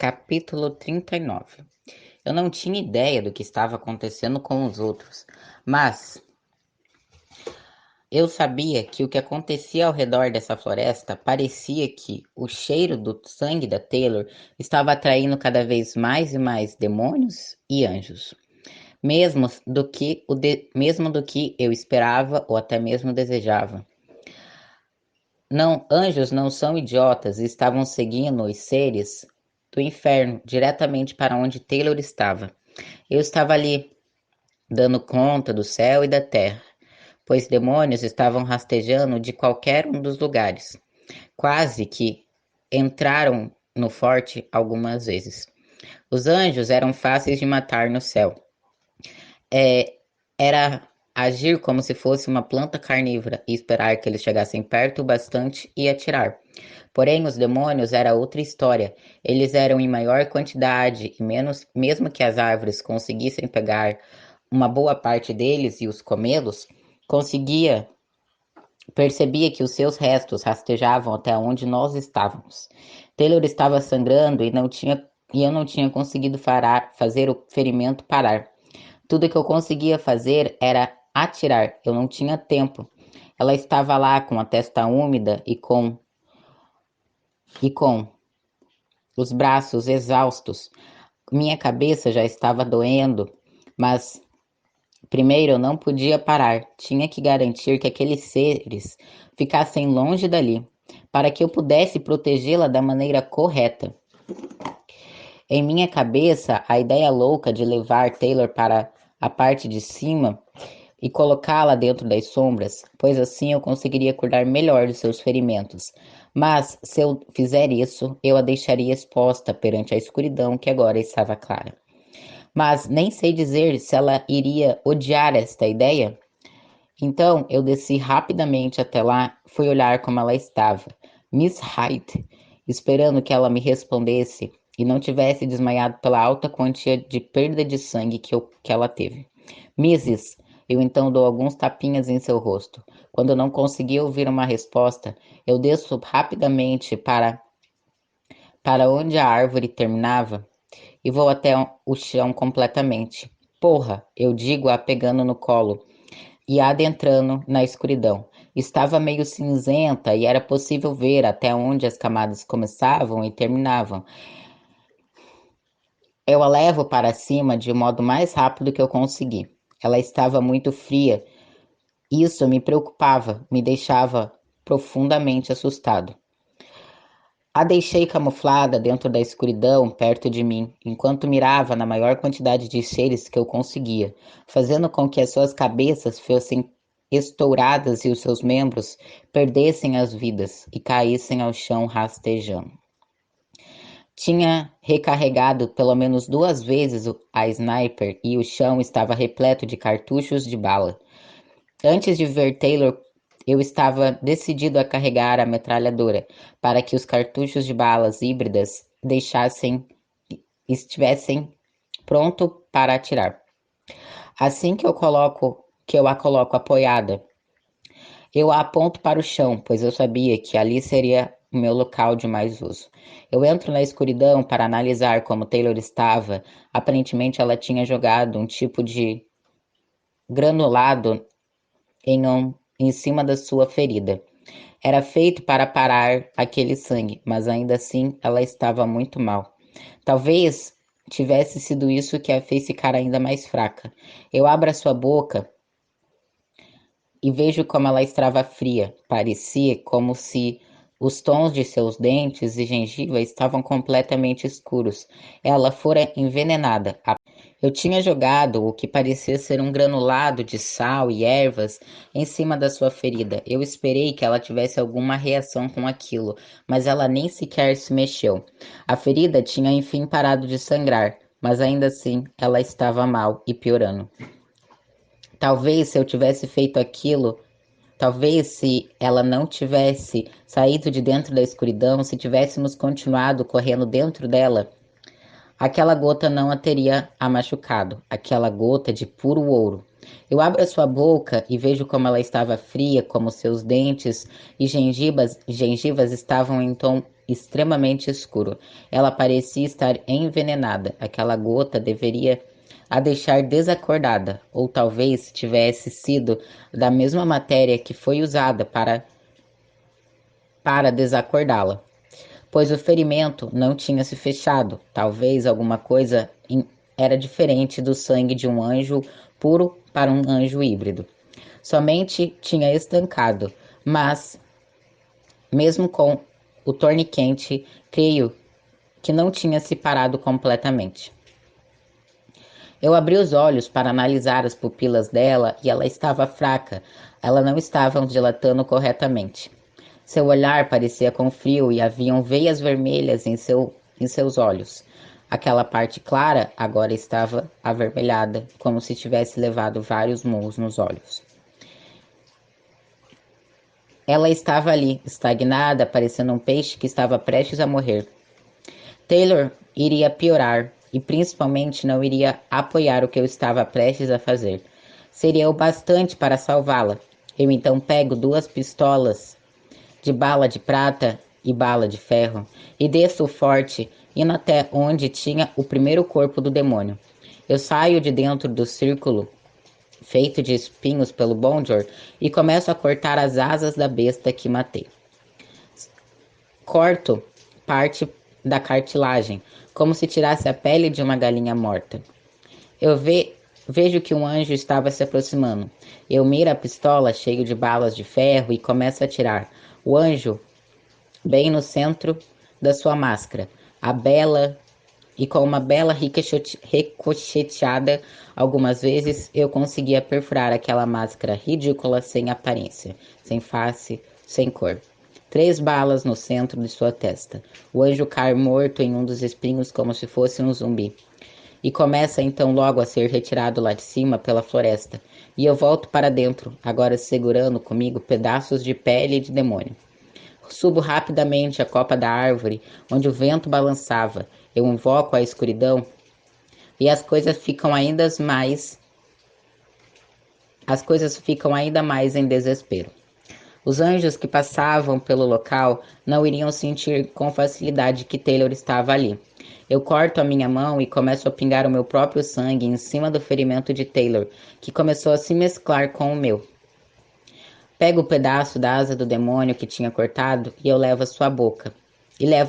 Capítulo 39. Eu não tinha ideia do que estava acontecendo com os outros, mas eu sabia que o que acontecia ao redor dessa floresta parecia que o cheiro do sangue da Taylor estava atraindo cada vez mais e mais demônios e anjos, mesmo do que eu esperava ou até mesmo desejava. Não, anjos não são idiotas e estavam seguindo os seres do inferno diretamente para onde Taylor estava. Eu estava ali, dando conta do céu e da terra, pois demônios estavam rastejando de qualquer um dos lugares. Quase que entraram no forte algumas vezes. Os anjos eram fáceis de matar no céu. Era agir como se fosse uma planta carnívora e esperar que eles chegassem perto o bastante e atirar. Porém, os demônios era outra história. Eles eram em maior quantidade e mesmo que as árvores conseguissem pegar uma boa parte deles e os comê-los, percebia que os seus restos rastejavam até onde nós estávamos. Taylor estava sangrando e eu não tinha conseguido fazer o ferimento parar. Tudo que eu conseguia fazer era atirar. Eu não tinha tempo. Ela estava lá com a testa úmida e com os braços exaustos. Minha cabeça já estava doendo, mas primeiro eu não podia parar. Tinha que garantir que aqueles seres ficassem longe dali, para que eu pudesse protegê-la da maneira correta. Em minha cabeça, a ideia louca de levar Taylor para a parte de cima e colocá-la dentro das sombras, pois assim eu conseguiria cuidar melhor dos seus ferimentos. Mas se eu fizer isso, eu a deixaria exposta perante a escuridão que agora estava clara. Mas nem sei dizer se ela iria odiar esta ideia. Então eu desci rapidamente até lá, fui olhar como ela estava. Miss Hyde, esperando que ela me respondesse e não tivesse desmaiado pela alta quantia de perda de sangue que ela teve. Mrs. Eu então dou alguns tapinhas em seu rosto. Quando eu não consegui ouvir uma resposta, eu desço rapidamente para onde a árvore terminava e vou até o chão completamente. Porra, eu digo-a pegando no colo e adentrando na escuridão. Estava meio cinzenta e era possível ver até onde as camadas começavam e terminavam. Eu a levo para cima de modo mais rápido que eu consegui. Ela estava muito fria. Isso me preocupava, me deixava profundamente assustado. A deixei camuflada dentro da escuridão perto de mim, enquanto mirava na maior quantidade de seres que eu conseguia, fazendo com que as suas cabeças fossem estouradas e os seus membros perdessem as vidas e caíssem ao chão rastejando. Tinha recarregado pelo menos 2 vezes a sniper e o chão estava repleto de cartuchos de bala. Antes de ver Taylor, eu estava decidido a carregar a metralhadora para que os cartuchos de balas híbridas estivessem pronto para atirar. Assim que eu a coloco apoiada, eu a aponto para o chão, pois eu sabia que ali seria o meu local de mais uso. Eu entro na escuridão para analisar como Taylor estava. Aparentemente ela tinha jogado um tipo de granulado em cima da sua ferida. Era feito para parar aquele sangue, mas ainda assim ela estava muito mal. Talvez tivesse sido isso que a fez ficar ainda mais fraca. Eu abro a sua boca e vejo como ela estava fria. Parecia como se os tons de seus dentes e gengiva estavam completamente escuros. Ela fora envenenada. Eu tinha jogado o que parecia ser um granulado de sal e ervas em cima da sua ferida. Eu esperei que ela tivesse alguma reação com aquilo, mas ela nem sequer se mexeu. A ferida tinha enfim parado de sangrar, mas ainda assim ela estava mal e piorando. Talvez se eu tivesse feito aquilo, talvez se ela não tivesse saído de dentro da escuridão, se tivéssemos continuado correndo dentro dela, aquela gota não a teria machucado, aquela gota de puro ouro. Eu abro a sua boca e vejo como ela estava fria, como seus dentes e gengivas estavam extremamente escuro. Ela parecia estar envenenada. Aquela gota deveria a deixar desacordada, ou talvez tivesse sido da mesma matéria que foi usada para desacordá-la, pois o ferimento não tinha se fechado. Talvez alguma coisa era diferente do sangue de um anjo puro para um anjo híbrido. Somente tinha estancado, mas, mesmo com o torniquete, creio que não tinha se parado completamente. Eu abri os olhos para analisar as pupilas dela e ela estava fraca. Ela não estava dilatando corretamente. Seu olhar parecia com frio e haviam veias vermelhas em seus olhos. Aquela parte clara agora estava avermelhada, como se tivesse levado vários murros nos olhos. Ela estava ali, estagnada, parecendo um peixe que estava prestes a morrer. Taylor iria piorar e principalmente não iria apoiar o que eu estava prestes a fazer. Seria o bastante para salvá-la. Eu então pego 2 pistolas de bala de prata e bala de ferro e desço forte, indo até onde tinha o primeiro corpo do demônio. Eu saio de dentro do círculo feito de espinhos pelo Bonjor e começo a cortar as asas da besta que matei. Corto parte da cartilagem, como se tirasse a pele de uma galinha morta. Vejo que um anjo estava se aproximando. Eu miro a pistola cheio de balas de ferro e começo a atirar. O anjo, bem no centro da sua máscara, a bela e com uma bela ricocheteada, algumas vezes eu conseguia perfurar aquela máscara ridícula sem aparência, sem face, sem cor. 3 balas no centro de sua testa. O anjo cai morto em um dos espinhos como se fosse um zumbi. E começa então logo a ser retirado lá de cima pela floresta. E eu volto para dentro, agora segurando comigo pedaços de pele de demônio. Subo rapidamente a copa da árvore, onde o vento balançava. Eu invoco a escuridão e as coisas ficam ainda mais em desespero. Os anjos que passavam pelo local não iriam sentir com facilidade que Taylor estava ali. Eu corto a minha mão e começo a pingar o meu próprio sangue em cima do ferimento de Taylor, que começou a se mesclar com o meu. Pego o pedaço da asa do demônio que tinha cortado e eu levo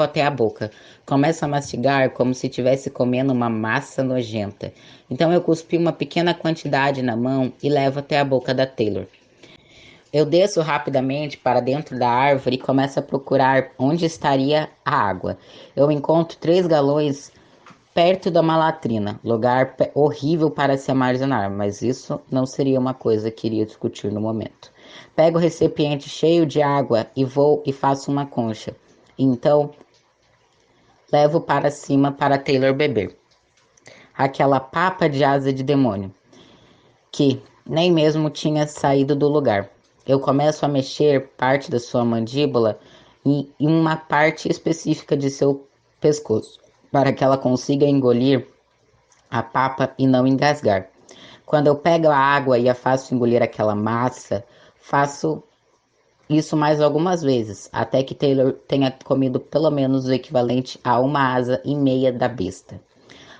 até a boca. Começo a mastigar como se estivesse comendo uma massa nojenta. Então eu cuspi uma pequena quantidade na mão e levo até a boca da Taylor. Eu desço rapidamente para dentro da árvore e começo a procurar onde estaria a água. Eu encontro 3 galões perto da uma latrina, lugar horrível para se armazenar, mas isso não seria uma coisa que iria discutir no momento. Pego o recipiente cheio de água e vou e faço uma concha. Então, levo para cima para Taylor beber. Aquela papa de asa de demônio, que nem mesmo tinha saído do lugar. Eu começo a mexer parte da sua mandíbula e uma parte específica de seu pescoço, para que ela consiga engolir a papa e não engasgar. Quando eu pego a água e a faço engolir aquela massa, faço isso mais algumas vezes, até que Taylor tenha comido pelo menos o equivalente a uma asa e meia da besta.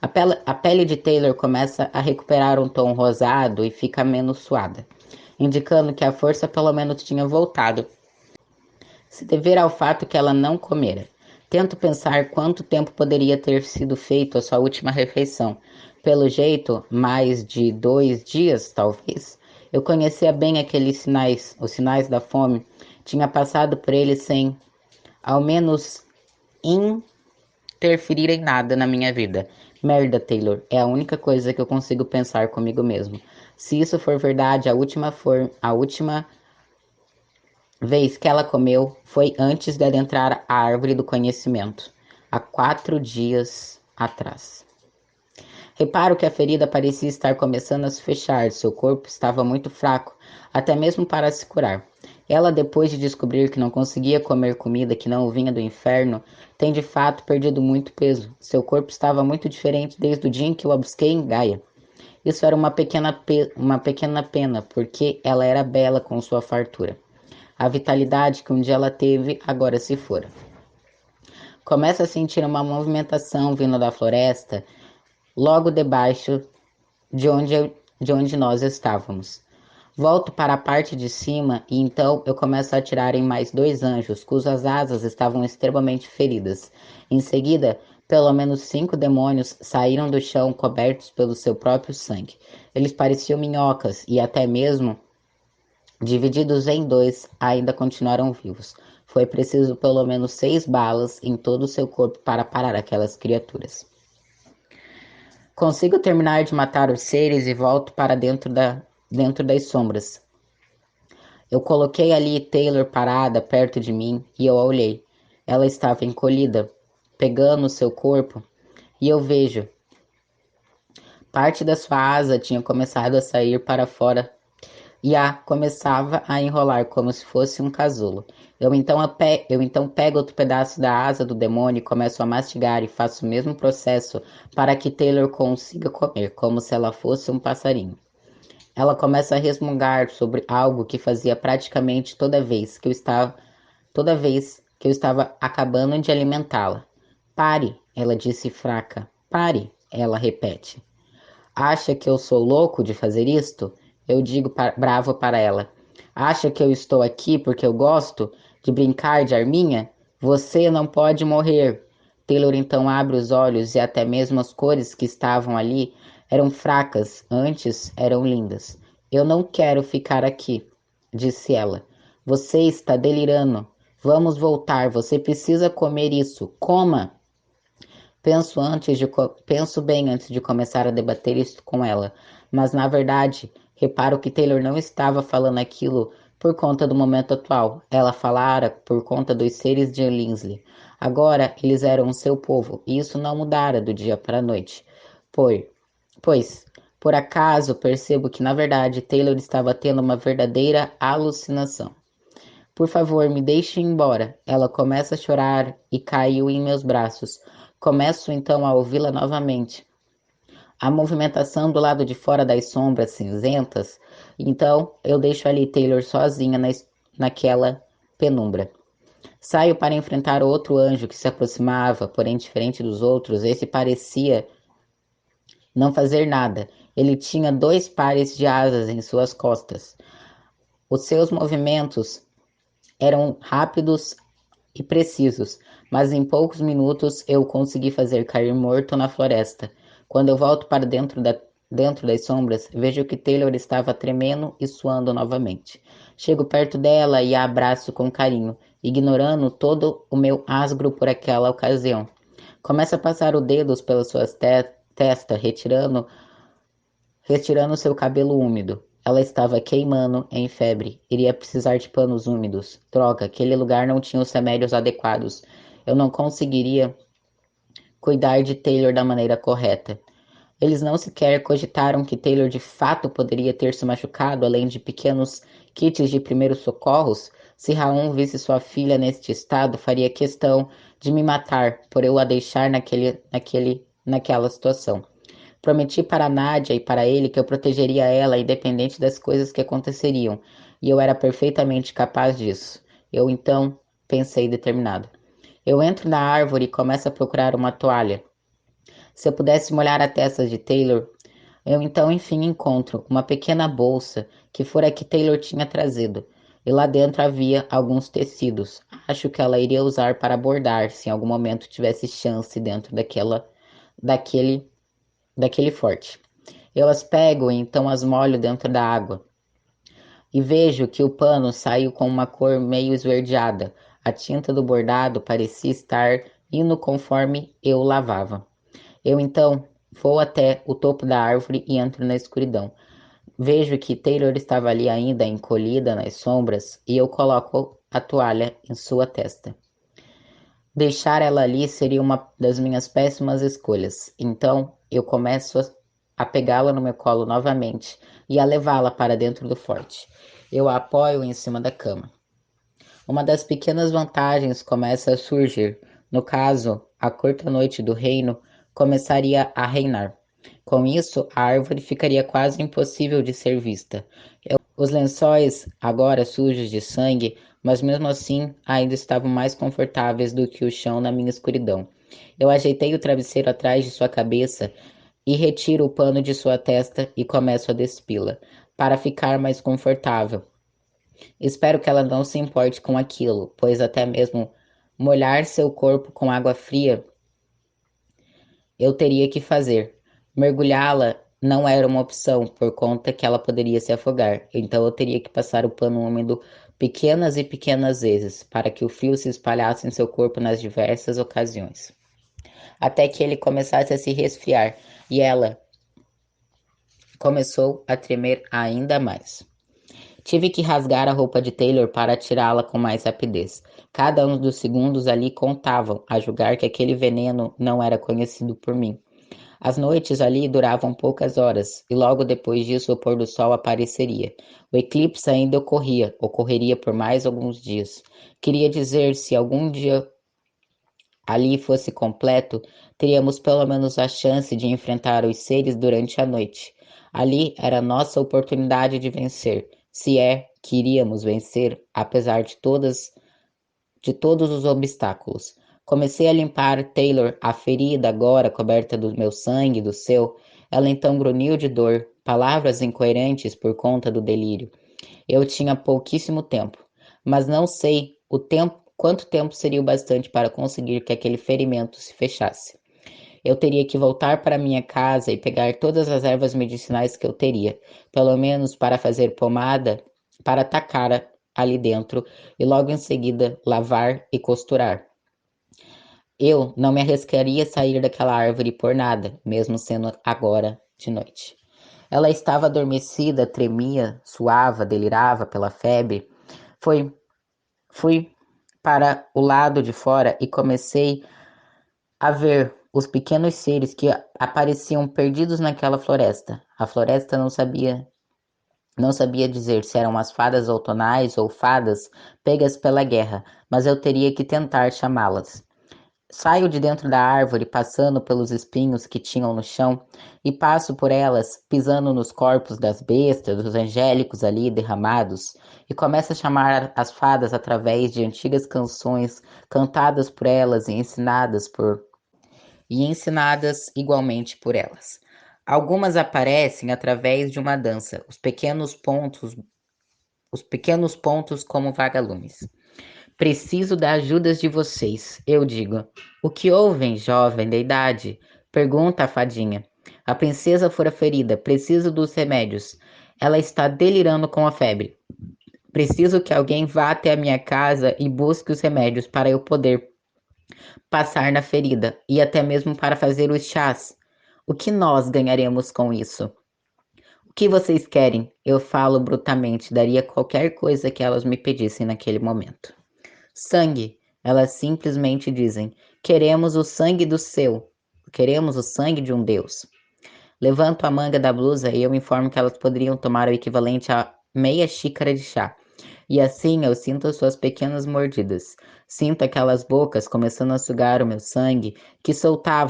A pele de Taylor começa a recuperar um tom rosado e fica menos suada, indicando que a força pelo menos tinha voltado, se dever ao fato que ela não comera. Tento pensar quanto tempo poderia ter sido feito a sua última refeição. Pelo jeito, mais de 2 dias, talvez. Eu conhecia bem aqueles sinais, os sinais da fome. Tinha passado por eles sem, ao menos, interferir em nada na minha vida. Merda, Taylor, é a única coisa que eu consigo pensar comigo mesmo. Se isso for verdade, a última vez que ela comeu foi antes de adentrar a árvore do conhecimento, há 4 dias atrás. Reparo que a ferida parecia estar começando a se fechar, seu corpo estava muito fraco, até mesmo para se curar. Ela, depois de descobrir que não conseguia comer comida que não vinha do inferno, tem de fato perdido muito peso. Seu corpo estava muito diferente desde o dia em que eu a busquei em Gaia. Isso era uma pequena pena, porque ela era bela com sua fartura. A vitalidade que um dia ela teve agora se fora. Começo a sentir uma movimentação vindo da floresta, logo debaixo de onde nós estávamos. Volto para a parte de cima e então eu começo a atirar em mais dois anjos, cujas asas estavam extremamente feridas. Em seguida, pelo menos 5 demônios saíram do chão cobertos pelo seu próprio sangue. Eles pareciam minhocas e até mesmo divididos em dois, ainda continuaram vivos. Foi preciso pelo menos 6 balas em todo o seu corpo para parar aquelas criaturas. Consigo terminar de matar os seres e volto para dentro das sombras. Eu coloquei ali Taylor parada perto de mim e eu a olhei. Ela estava encolhida, pegando seu corpo, e eu vejo. Parte da sua asa tinha começado a sair para fora e começava a enrolar como se fosse um casulo. Eu então pego outro pedaço da asa do demônio e começo a mastigar e faço o mesmo processo para que Taylor consiga comer, como se ela fosse um passarinho. Ela começa a resmungar sobre algo que fazia praticamente toda vez que eu estava acabando de alimentá-la. Pare, ela disse fraca. Pare, ela repete. Acha que eu sou louco de fazer isto? Eu digo bravo para ela. Acha que eu estou aqui porque eu gosto de brincar de arminha? Você não pode morrer. Taylor então abre os olhos e até mesmo as cores que estavam ali eram fracas, antes eram lindas. Eu não quero ficar aqui, disse ela. Você está delirando. Vamos voltar, você precisa comer isso. Coma! Penso bem antes de começar a debater isso com ela, mas na verdade, reparo que Taylor não estava falando aquilo por conta do momento atual. Ela falara por conta dos seres de Linsley. Agora eles eram seu povo, e isso não mudara do dia para a noite. Pois, pois, por acaso percebo que na verdade Taylor estava tendo uma verdadeira alucinação. Por favor, me deixe ir embora. Ela começa a chorar e caiu em meus braços. Começo então a ouvi-la novamente. A movimentação do lado de fora das sombras cinzentas. Então eu deixo ali Taylor sozinha naquela penumbra. Saio para enfrentar outro anjo que se aproximava, porém diferente dos outros, esse parecia não fazer nada. Ele tinha 2 pares de asas em suas costas. Os seus movimentos eram rápidos e precisos, mas em poucos minutos eu consegui fazer cair morto na floresta. Quando eu volto para dentro das sombras, vejo que Taylor estava tremendo e suando novamente. Chego perto dela e a abraço com carinho, ignorando todo o meu asco por aquela ocasião. Começo a passar os dedos pelas suas testa, retirando seu cabelo úmido. Ela estava queimando em febre. Iria precisar de panos úmidos. Droga, aquele lugar não tinha os remédios adequados. Eu não conseguiria cuidar de Taylor da maneira correta. Eles não sequer cogitaram que Taylor de fato poderia ter se machucado, além de pequenos kits de primeiros socorros. Se Raon visse sua filha neste estado, faria questão de me matar por eu a deixar naquela situação. Prometi para Nádia e para ele que eu protegeria ela, independente das coisas que aconteceriam, e eu era perfeitamente capaz disso. Eu então pensei determinado. Eu entro na árvore e começo a procurar uma toalha. Se eu pudesse molhar a testa de Taylor, eu então enfim encontro uma pequena bolsa que fora que Taylor tinha trazido. E lá dentro havia alguns tecidos. Acho que ela iria usar para bordar se em algum momento tivesse chance dentro daquele daquele forte. Eu as pego e então as molho dentro da água. E vejo que o pano saiu com uma cor meio esverdeada. A tinta do bordado parecia estar indo conforme eu lavava. Eu então vou até o topo da árvore e entro na escuridão. Vejo que Taylor estava ali ainda encolhida nas sombras e eu coloco a toalha em sua testa. Deixar ela ali seria uma das minhas péssimas escolhas. Então, eu começo a pegá-la no meu colo novamente e a levá-la para dentro do forte. Eu a apoio em cima da cama. Uma das pequenas vantagens começa a surgir. No caso, a curta noite do reino começaria a reinar. Com isso, a árvore ficaria quase impossível de ser vista. Os lençóis, agora sujos de sangue, mas mesmo assim ainda estavam mais confortáveis do que o chão na minha escuridão. Eu ajeitei o travesseiro atrás de sua cabeça e retiro o pano de sua testa e começo a despi-la, para ficar mais confortável. Espero que ela não se importe com aquilo, pois até mesmo molhar seu corpo com água fria eu teria que fazer. Mergulhá-la não era uma opção, por conta que ela poderia se afogar, então eu teria que passar o pano úmido pequenas e pequenas vezes, para que o frio se espalhasse em seu corpo nas diversas ocasiões, até que ele começasse a se resfriar, e ela começou a tremer ainda mais. Tive que rasgar a roupa de Taylor para tirá-la com mais rapidez. Cada um dos segundos ali contavam, a julgar que aquele veneno não era conhecido por mim. As noites ali duravam poucas horas, e logo depois disso o pôr do sol apareceria. O eclipse ainda ocorreria por mais alguns dias. Queria dizer, se algum dia ali fosse completo, teríamos pelo menos a chance de enfrentar os seres durante a noite. Ali era nossa oportunidade de vencer, se é que iríamos vencer, apesar de todos os obstáculos. Comecei a limpar Taylor, a ferida agora coberta do meu sangue e do seu. Ela então grunhiu de dor, palavras incoerentes por conta do delírio. Eu tinha pouquíssimo tempo, mas não sei quanto tempo seria o bastante para conseguir que aquele ferimento se fechasse. Eu teria que voltar para minha casa e pegar todas as ervas medicinais que eu teria, pelo menos para fazer pomada, para tacar ali dentro e logo em seguida lavar e costurar. Eu não me arriscaria a sair daquela árvore por nada, mesmo sendo agora de noite. Ela estava adormecida, tremia, suava, delirava pela febre. Foi, fui para o lado de fora e comecei a ver os pequenos seres que apareciam perdidos naquela floresta. A floresta não sabia dizer se eram as fadas outonais ou fadas pegas pela guerra, mas eu teria que tentar chamá-las. Saio de dentro da árvore, passando pelos espinhos que tinham no chão, e passo por elas, pisando nos corpos das bestas, dos angélicos ali derramados, e começo a chamar as fadas através de antigas canções cantadas por elas e ensinadas igualmente por elas. Algumas aparecem através de uma dança, os pequenos pontos como vagalumes. Preciso da ajuda de vocês, eu digo. O que ouvem, jovem da idade? Pergunta a fadinha. A princesa fora ferida, preciso dos remédios. Ela está delirando com a febre. Preciso que alguém vá até a minha casa e busque os remédios para eu poder passar na ferida e até mesmo para fazer os chás. O que nós ganharemos com isso? O que vocês querem? Eu falo brutamente, daria qualquer coisa que elas me pedissem naquele momento. Sangue, elas simplesmente dizem: queremos o sangue do seu, queremos o sangue de um Deus. Levanto a manga da blusa e eu informo que elas poderiam tomar o equivalente a meia xícara de chá. E assim eu sinto suas pequenas mordidas. Sinto aquelas bocas começando a sugar o meu sangue que saía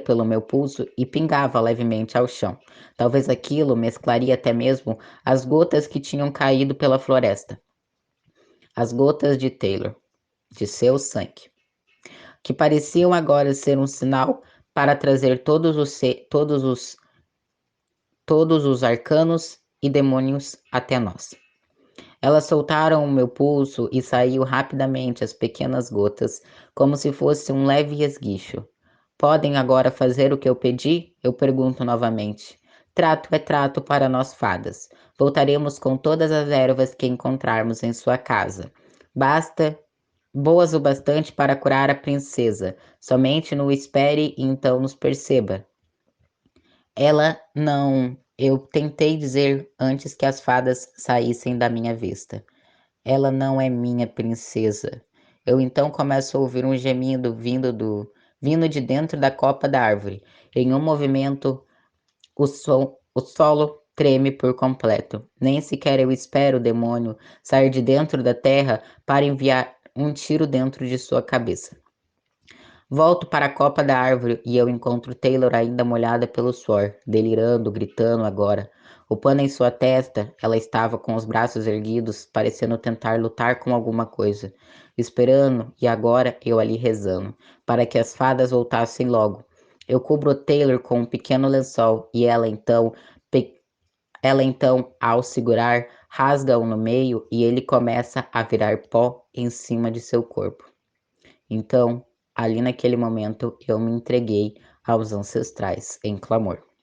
pelo meu pulso e pingava levemente ao chão. Talvez aquilo mesclaria até mesmo as gotas que tinham caído pela floresta. As gotas de Taylor, de seu sangue, que pareciam agora ser um sinal para trazer todos os arcanos e demônios até nós. Elas soltaram o meu pulso e saiu rapidamente as pequenas gotas, como se fosse um leve esguicho. Podem agora fazer o que eu pedi? Eu pergunto novamente. Trato é trato para nós fadas. Voltaremos com todas as ervas que encontrarmos em sua casa. Basta boas o bastante para curar a princesa. Somente não espere e então nos perceba. Ela não. Eu tentei dizer antes que as fadas saíssem da minha vista. Ela não é minha princesa. Eu então começo a ouvir um gemido vindo de dentro da copa da árvore. Em um movimento, o solo treme por completo. Nem sequer eu espero o demônio sair de dentro da terra para enviar um tiro dentro de sua cabeça. Volto para a copa da árvore e eu encontro Taylor ainda molhada pelo suor, delirando, gritando agora. O pano em sua testa, ela estava com os braços erguidos, parecendo tentar lutar com alguma coisa, esperando, e agora eu ali rezando, para que as fadas voltassem logo. Eu cubro o Taylor com um pequeno lençol e ela então, ao segurar, rasga-o no meio e ele começa a virar pó em cima de seu corpo. Então, ali naquele momento, eu me entreguei aos ancestrais em clamor.